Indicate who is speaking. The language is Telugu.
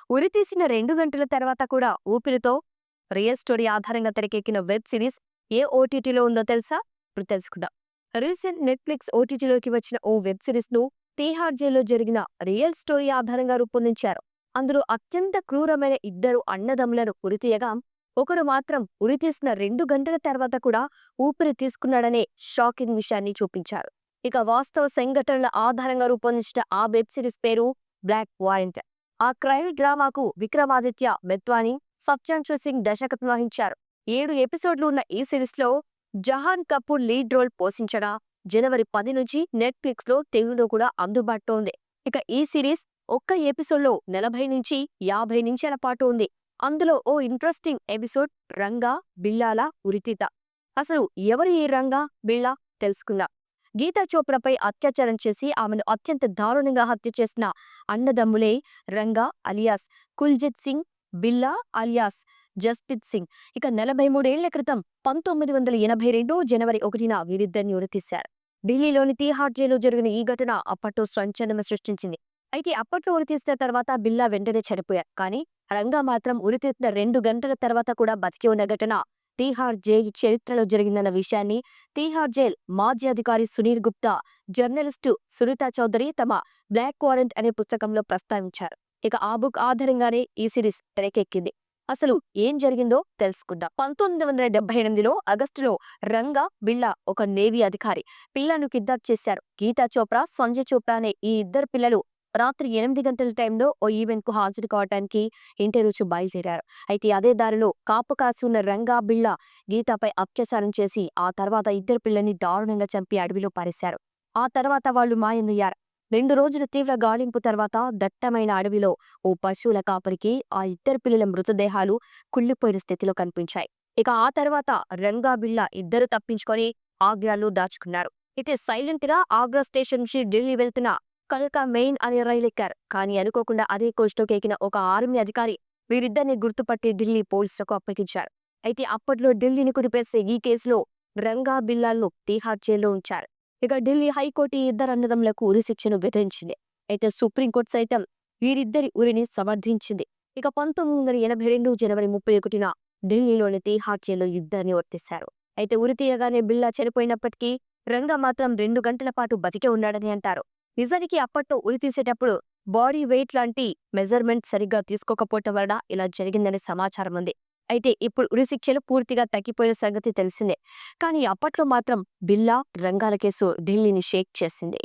Speaker 1: ఉరితీసిన 2 గంటల తర్వాత కూడా ఊపిరితో రియల్ స్టోరీ ఆధారంగా తెరకెక్కిన వెబ్ సిరీస్ ఏ ఓటీటీలో ఉందో తెలుసా? ఇప్పుడు తెలుసుకుందాం. రీసెంట్ నెట్‌ఫ్లిక్స్ ఓటీటీలోకి వచ్చిన ఓ వెబ్ సిరీస్‌ను తీహార్ జైల్లో జరిగిన రియల్ స్టోరీ ఆధారంగా రూపొందించారు. అందులో అత్యంత క్రూరమైన ఇద్దరు అన్నదమ్ములను ఉరితీయగా, ఒకరు మాత్రం ఉరితీసిన 2 గంటల తర్వాత కూడా ఊపిరి తీసుకున్నాడనే షాకింగ్ విషయాన్ని చూపించారు. ఇక వాస్తవ సంఘటనల ఆధారంగా రూపొందించిన ఆ వెబ్ సిరీస్ పేరు బ్లాక్ వారెంట్. ఆ క్రైమ్ డ్రామాకు విక్రమాదిత్య మెత్వాని, సత్యాంశు సింగ్ దర్శకత్వం వహించారు. 7 ఎపిసోడ్లు ఉన్న ఈ సిరీస్లో జహాన్ కపూర్ లీడ్ రోల్ పోషించగా జనవరి 10 నుంచి నెట్‌ఫ్లిక్స్‌లో తెలుగులో కూడా అందుబాటులో ఉంది. ఇక ఈ సిరీస్ ఒక్క ఎపిసోడ్లో 40 నుంచి 50 నిమిషాల పాటు ఉంది. అందులో ఓ ఇంట్రెస్టింగ్ ఎపిసోడ్ రంగా, బిల్లాల ఉరితీత. అసలు ఎవరు ఈ రంగా, బిళ్ళా తెలుసుకుందాం. గీతా చోప్రాపై అత్యాచారం చేసి ఆమెను అత్యంత దారుణంగా హత్య చేసిన అన్నదమ్ములే రంగా అలియాస్ కుల్జిత్ సింగ్, బిల్లా అలియాస్ జస్ప్రీత్ సింగ్. ఇక 43 ఏళ్ల క్రితం 1982 జనవరి 1న వీరిద్దరిని ఉరితీశారు. ఢిల్లీలోని తీహార్ జైల్లో జరిగిన ఈ ఘటన అప్పట్లో సంచలనం సృష్టించింది. అయితే అప్పట్లో ఉరితీసిన తర్వాత బిల్లా వెంటనే చనిపోయారు. కానీ రంగా మాత్రం ఉరితీసిన 2 గంటల తర్వాత కూడా బతికి ఉన్న ఘటన తీహార్ జైల్ చరిత్రలో జరిగిందన్న విషయాన్ని తీహార్ జైల్ మాజీ అధికారి సునీల్ గుప్తా, జర్నలిస్టు సునీతా చౌదరి తమ బ్లాక్ వారెంట్ అనే పుస్తకంలో ప్రస్తావించారు. ఇక ఆ బుక్ ఆధారంగానే ఈ సిరీస్ తెరకెక్కింది. అసలు ఏం జరిగిందో తెలుసుకుందాం. 1978లో ఆగస్టులో రంగా, బిళ్ళా ఒక నేవీ అధికారి పిల్లను కిడ్నాప్ చేశారు. గీతా చోప్రా, సంజయ్ చోప్రా అనే ఈ ఇద్దరు పిల్లలు రాత్రి 8 గంటల టైంలో ఓ ఈవెంట్ కు హాజరు కావడానికి ఇంటి నుంచి బయలుదేరారు. అయితే అదే దారిలో కాపు కాసి ఉన్న రంగా, బిళ్ళా గీతాపై అత్యాచారం చేసి ఆ తర్వాత ఇద్దరు పిల్లల్ని దారుణంగా చంపి అడవిలో పారేశారు. ఆ తర్వాత వాళ్లు మాయమయ్యారు. 2 రోజుల తీవ్ర గాలింపు తర్వాత దట్టమైన అడవిలో ఓ పశువుల కాపరికి ఆ ఇద్దరు పిల్లల మృతదేహాలు కుళ్ళిపోయిన స్థితిలో కనిపించాయి. ఇక ఆ తర్వాత రంగా, బిళ్ళా ఇద్దరు తప్పించుకొని ఆగ్రాలో దాచుకున్నారు. అయితే సైలెంట్ గా ఆగ్రా స్టేషన్ నుంచి ఢిల్లీ వెళ్తున్న కల్కా మెయిన్ అనే రైలెక్కారు. కానీ అనుకోకుండా అదే కోచ్‌లోకి ఎక్కిన ఒక ఆర్మీ అధికారి వీరిద్దరిని గుర్తుపట్టి ఢిల్లీ పోలీసులకు అప్పగించారు. అయితే అప్పట్లో ఢిల్లీని కుదిపేసే ఈ కేసులో రంగా, బిల్లాలను తీహార్ జైల్లో ఉంచారు. ఇక ఢిల్లీ హైకోర్టు ఈ ఇద్దరు అన్నదమ్ములకు ఉరి శిక్షను విధించింది. అయితే సుప్రీంకోర్టు సైతం వీరిద్దరి ఉరిని సమర్థించింది. ఇక 1982 జనవరి 31న ఢిల్లీలోని తీహార్ జైల్లో ఇద్దరిని ఉరితీశారు. అయితే ఉరి తీయగానే బిళ్ళా చనిపోయినప్పటికీ రంగా మాత్రం 2 గంటల పాటు బతికే ఉన్నాడని అంటారు. నిజానికి అప్పట్లో ఉరి తీసేటప్పుడు బాడీ వెయిట్ లాంటి మెజర్మెంట్ సరిగ్గా తీసుకోకపోవటం వలన ఇలా జరిగిందనే సమాచారం ఉంది. అయితే ఇప్పుడు ఉరి శిక్షలు పూర్తిగా తగ్గిపోయిన సంగతి తెలిసిందే. కానీ అప్పట్లో మాత్రం బిల్లా, రంగాల కేసు ఢిల్లీని షేక్ చేసింది.